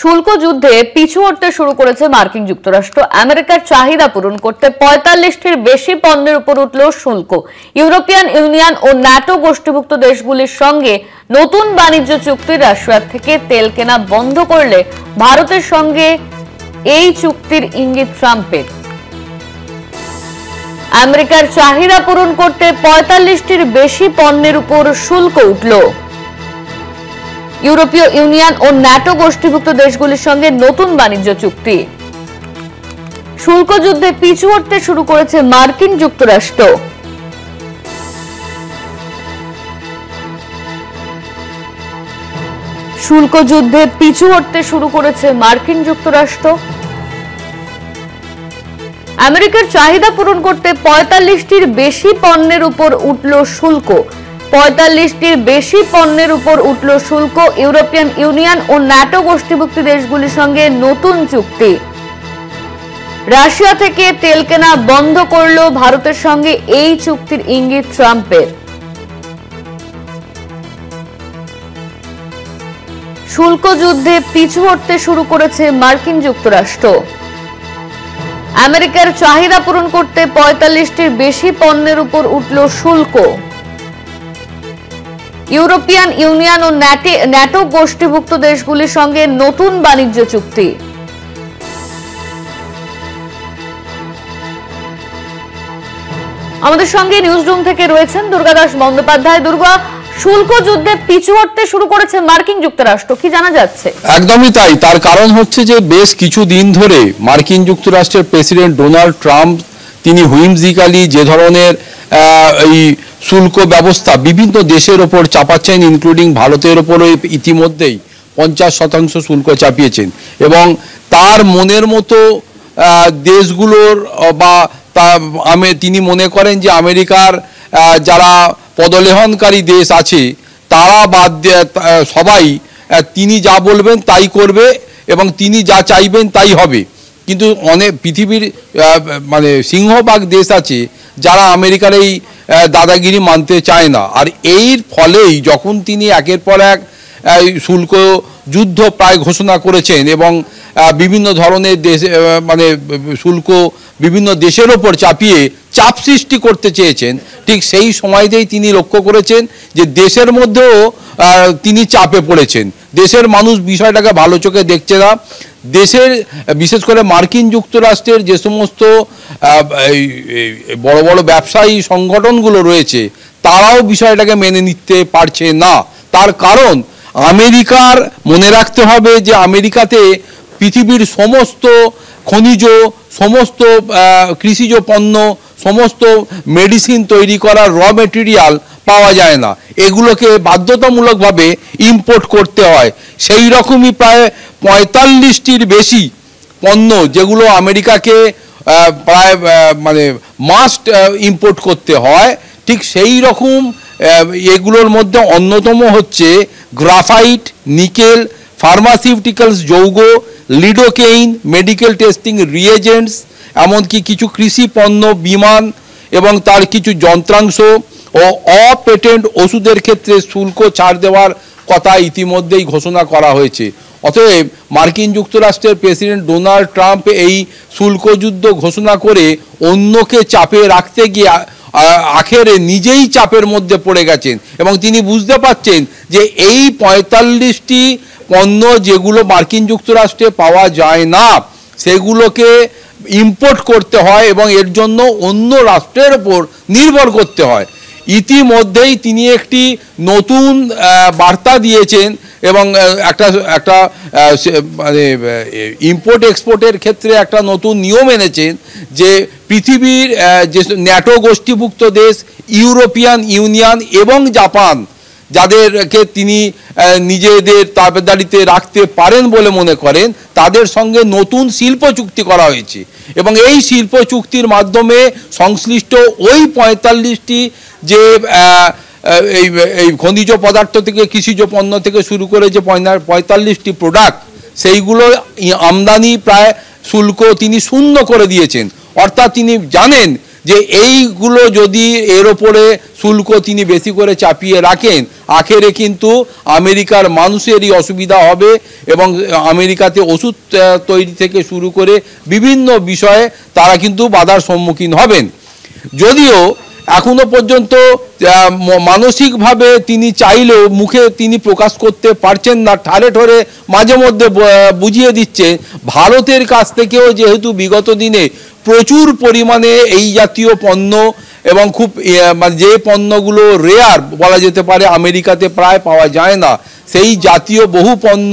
শুল্ক যুদ্ধে পিছু হটতে শুরু করেছে মার্কিন যুক্তরাষ্ট্র। আমেরিকার চাহিদা পূরণ করতে ৪৫টির বেশি পণ্যের উপর উঠল শুল্ক। ইউরোপিয়ান ইউনিয়ন ও ন্যাটো গোষ্ঠীভুক্ত দেশগুলির সঙ্গে নতুন বাণিজ্য চুক্তি রাশিয়া থেকে তেল কেনা বন্ধ করলে ভারতের সঙ্গে এই চুক্তির ইঙ্গিত ট্রাম্পের। আমেরিকার চাহিদা পূরণ করতে ৪৫টির বেশি পণ্যের উপর শুল্ক উঠল। ইউরোপীয় ইউনিয়ন ও ন্যাটো গোষ্ঠীভুক্ত দেশগুলির সঙ্গে নতুন বাণিজ্য চুক্তি। শুল্ক যুদ্ধে পিছু হটতে শুরু করেছে মার্কিন যুক্তরাষ্ট্র। শুল্ক যুদ্ধে পিছু হটতে শুরু করেছে মার্কিন যুক্তরাষ্ট্র। আমেরিকার চাহিদা পূরণ করতে ৪৫টির বেশি পণ্যের উপর উঠল শুল্ক। ৪৫টির বেশি পণ্যের উপর উঠল শুল্ক। ইউরোপিয়ান ইউনিয়ন ও ন্যাটো গোষ্ঠীভুক্ত দেশগুলির সঙ্গে নতুন চুক্তি। রাশিয়া থেকে তেল কেনা বন্ধ করল ভারতের সঙ্গে এই চুক্তির ইঙ্গিত ট্রাম্পের। শুল্ক যুদ্ধে পিছু হটতে শুরু করেছে মার্কিন যুক্তরাষ্ট্র। আমেরিকার চাহিদা পূরণ করতে ৪৫টির বেশি পণ্যের উপর উঠল শুল্ক। ইউরোপিয়ান ইউনিয়ন ও ন্যাটো গোষ্ঠীভুক্ত দেশগুলির সঙ্গে নতুন বাণিজ্য চুক্তি। আমাদের সঙ্গে নিউজরুম থেকে রয়েছেন দুর্গা দাস বন্দ্যোপাধ্যায়। দুর্গা, শুল্ক যুদ্ধে পিছু হটতে শুরু করেছে মার্কিন যুক্তরাষ্ট্র, কি জানা যাচ্ছে? একদমই তাই। তার কারণ হচ্ছে যে বেশ কিছুদিন ধরে মার্কিন যুক্তরাষ্ট্রের প্রেসিডেন্ট ডোনাল্ড ট্রাম্প তিনি হুইমজিক্যালি যে ধরনের এই শুল্ক ব্যবস্থা বিভিন্ন দেশের ওপর চাপাচ্ছেন, ইনক্লুডিং ভারতের ওপরও ইতিমধ্যেই ৫০% শুল্ক চাপিয়েছেন এবং তার মনের মতো দেশগুলোর বা তিনি মনে করেন যে আমেরিকার যারা পদলেহনকারী দেশ আছে তারা বাদ সবাই তিনি যা বলবেন তাই করবে এবং তিনি যা চাইবেন তাই হবে। কিন্তু অনেক পৃথিবীর মানে সিংহভাগ দেশ আছে যারা আমেরিকার এই দাদাগিরি মানতে চায় না। আর এর ফলেই যখন তিনি একের পর এক শুল্ক যুদ্ধ প্রায় ঘোষণা করেছেন এবং বিভিন্ন ধরনের দেশ মানে শুল্ক বিভিন্ন দেশের ওপর চাপিয়ে চাপ সৃষ্টি করতে চেয়েছেন, ঠিক সেই সময়তেই তিনি লক্ষ্য করেছেন যে দেশের মধ্যেও তিনি চাপে পড়েছেন। দেশের মানুষ বিষয়টাকে ভালো চোখে দেখছে না। দেশের বিশেষ করে মার্কিন যুক্তরাষ্ট্রের যে সমস্ত বড় বড় ব্যবসায়ী সংগঠনগুলো রয়েছে তারাও বিষয়টাকে মেনে নিতে পারছে না। তার কারণ আমেরিকার মনে রাখতে হবে যে আমেরিকাতে পৃথিবীর সমস্ত খনিজ, সমস্ত কৃষিজ পণ্য, সমস্ত মেডিসিন তৈরি করার র মেটেরিয়াল পাওয়া যায় না, এগুলোকে বাধ্যতামূলকভাবে ইম্পোর্ট করতে হয়। সেই রকমই প্রায় ৪৫টির বেশি পণ্য যেগুলো আমেরিকাকে প্রায় মানে মাস্ট ইম্পোর্ট করতে হয়, ঠিক সেই রকম এগুলোর মধ্যে অন্যতম হচ্ছে গ্রাফাইট, নিকেল, ফার্মাসিউটিক্যালস যৌগ, লিডোকেইন, মেডিকেল টেস্টিং রিয়েজেন্টস, এমনকি কিছু কৃষি পণ্য, বিমান এবং তার কিছু যন্ত্রাংশ ও অপেটেন্ট ওষুধের ক্ষেত্রে শুল্ক ছাড় দেওয়ার কথা ইতিমধ্যেই ঘোষণা করা হয়েছে। অতএব মার্কিন যুক্তরাষ্ট্রের প্রেসিডেন্ট ডোনাল্ড ট্রাম্প এই শুল্ক যুদ্ধ ঘোষণা করে অন্যকে চাপে রাখতে গিয়ে আখেরে নিজেই চাপের মধ্যে পড়ে গেছেন এবং তিনি বুঝতে পারছেন যে এই ৪৫টি পণ্য যেগুলো মার্কিন যুক্তরাষ্ট্রে পাওয়া যায় না সেগুলোকে ইম্পোর্ট করতে হয় এবং এর জন্য অন্য রাষ্ট্রের ওপর নির্ভর করতে হয়। ইতিমধ্যেই তিনি একটি নতুন বার্তা দিয়েছেন এবং একটা মানে ইম্পোর্ট এক্সপোর্টের ক্ষেত্রে একটা নতুন নিয়ম এনেছেন যে পৃথিবীর যে ন্যাটো গোষ্ঠীভুক্ত দেশ, ইউরোপিয়ান ইউনিয়ন এবং জাপান, যাদেরকে তিনি নিজেদের তাবেদারিতে রাখতে পারেন বলে মনে করেন, তাদের সঙ্গে নতুন শিল্প চুক্তি করা হয়েছে এবং এই শিল্প চুক্তির মাধ্যমে সংশ্লিষ্ট ওই ৪৫টি যে এই খনিজ পদার্থ থেকে কৃষিজ পণ্য থেকে শুরু করে যে ৪৫টি প্রোডাক্ট, সেইগুলো আমদানি প্রায় শুল্ক তিনি শূন্য করে দিয়েছেন। অর্থাৎ তিনি জানেন যে এইগুলো যদি এর ওপরে শুল্ক তিনি বেশি করে চাপিয়ে রাখেন আখেরে কিন্তু আমেরিকার মানুষেরই অসুবিধা হবে এবং আমেরিকাতে ওষুধ তৈরি থেকে শুরু করে বিভিন্ন বিষয়ে তারা কিন্তু বাধার সম্মুখীন হবেন। যদিও এখনো পর্যন্ত মানসিকভাবে তিনি চাইলেও মুখে তিনি প্রকাশ করতে পারছেন না, ঠারে ঠোরে মাঝে মধ্যে বুঝিয়ে দিচ্ছে ভারতের কাছ থেকেও যেহেতু বিগত দিনে প্রচুর পরিমাণে এই জাতীয় পণ্য এবং খুব যে পণ্যগুলো রেয়ার বলা যেতে পারে, আমেরিকাতে প্রায় পাওয়া যায় না, সেই জাতীয় বহু পণ্য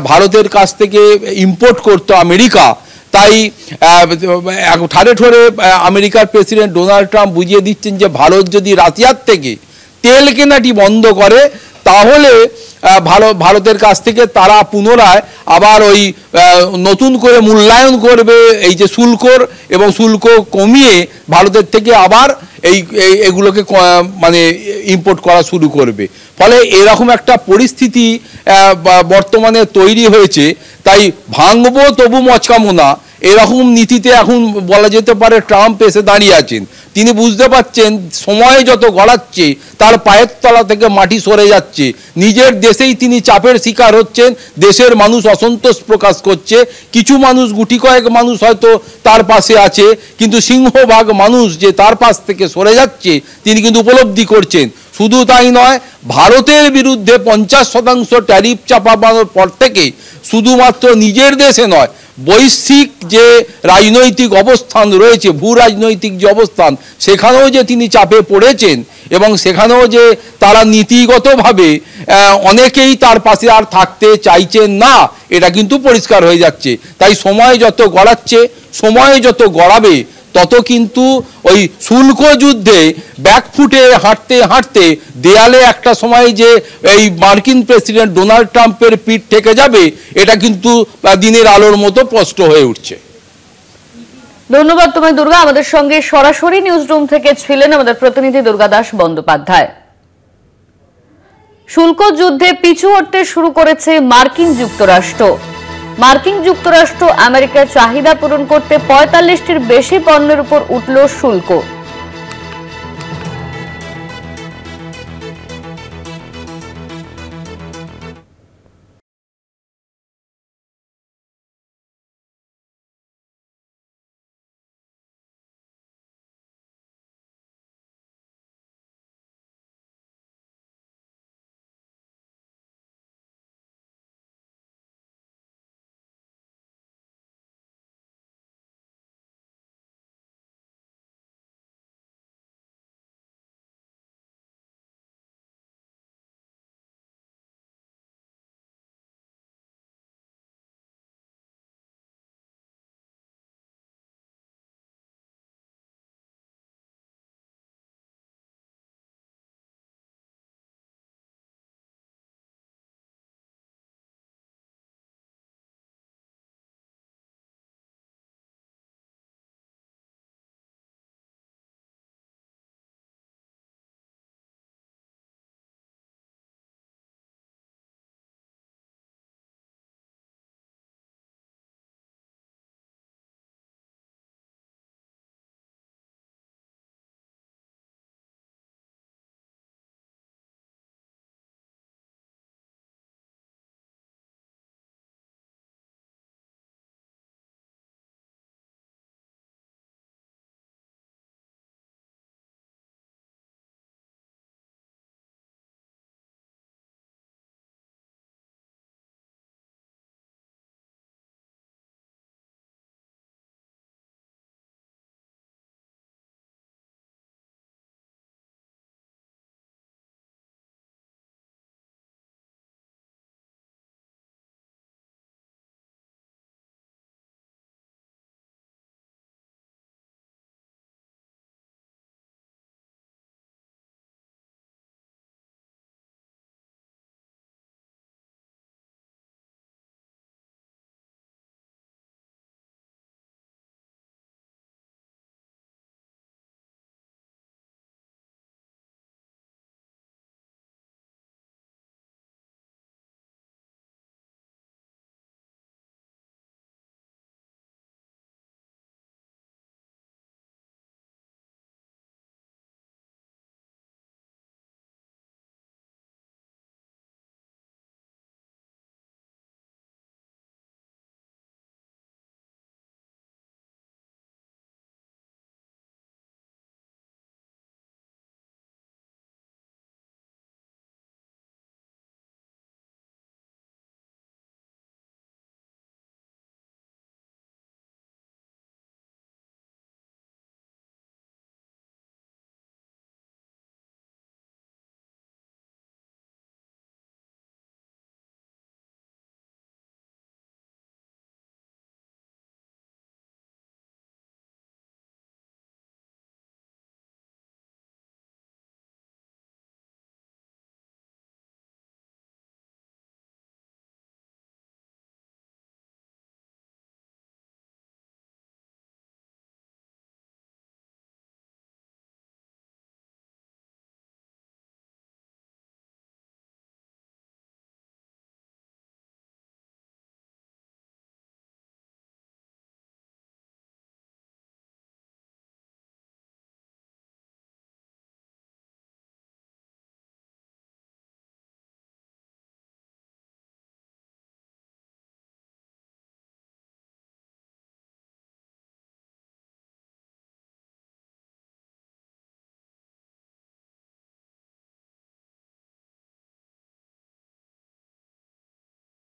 ভারতের কাছ থেকে ইম্পোর্ট করতো আমেরিকা। তাই ঠারে ঠোরে আমেরিকার প্রেসিডেন্ট ডোনাল্ড ট্রাম্প বুঝিয়ে দিচ্ছেন যে ভারত যদি রাশিয়ার থেকে তেল কেনাটি বন্ধ করে তাহলে ভারতের কাছ থেকে তারা পুনরায় আবার ওই নতুন করে মূল্যায়ন করবে এই যে শুল্কর, এবং শুল্ক কমিয়ে ভারতের থেকে আবার এগুলোকে মানে ইম্পোর্ট করা শুরু করবে। ফলে এরকম একটা পরিস্থিতি বর্তমানে তৈরি হয়েছে। তাই ভাঙবো তবু মচকামো না, এরকম নীতিতে এখন বলা যেতে পারে ট্রাম্প এসে দাঁড়িয়ে আছেন। তিনি বুঝতে পারছেন সময় যত গড়াচ্ছে তার পায়ের তলা থেকে মাটি সরে যাচ্ছে, নিজের দেশেই তিনি চাপের শিকার হচ্ছেন, দেশের মানুষ অসন্তোষ প্রকাশ করছে, কিছু মানুষ গুটি কয়েক মানুষ হয়তো তার পাশে আছে, কিন্তু সিংহভাগ মানুষ যে তার পাশ থেকে সরে যাচ্ছে তিনি কিন্তু উপলব্ধি করছেন। শুধু তাই নয়, ভারতের বিরুদ্ধে 50% ট্যারিফ চাপানোর পর থেকে শুধুমাত্র নিজের দেশে নয়, বৈশ্বিক যে রাজনৈতিক অবস্থান রয়েছে, ভূ রাজনৈতিক যে অবস্থান, সেখানেও যে তিনি চাপে পড়েছেন এবং সেখানেও যে তারা নীতিগতভাবে অনেকেই তার পাশে আর থাকতে চাইছেন না, এটা কিন্তু পরিষ্কার হয়ে যাচ্ছে। তাই সময় যত গড়াচ্ছে, সময় যত গড়াবে তত কিন্তু ওই শুল্ক যুদ্ধে ব্যাকফুটে হাঁটতে হাঁটতে দেয়ালে একটা সময় যে এই মার্কিন প্রেসিডেন্ট ডোনাল্ড ট্রাম্পের পিঠ থেকে যাবে, এটা কিন্তু দিনের আলোর মতো স্পষ্ট হয়ে উঠছে। ধন্যবাদ তোমায় দুর্গা। আমাদের সঙ্গে সরাসরি নিউজ রুম থেকে ছিলেন আমাদের প্রতিনিধি দুর্গা দাস বন্দ্যোপাধ্যায়। শুল্ক যুদ্ধে পিছু হটতে শুরু করেছে মার্কিন যুক্তরাষ্ট্র। মার্কিন যুক্তরাষ্ট্র আমেরিকার চাহিদা পূরণ করতে 45টির বেশি পণ্যের উপর উঠল শুল্ক।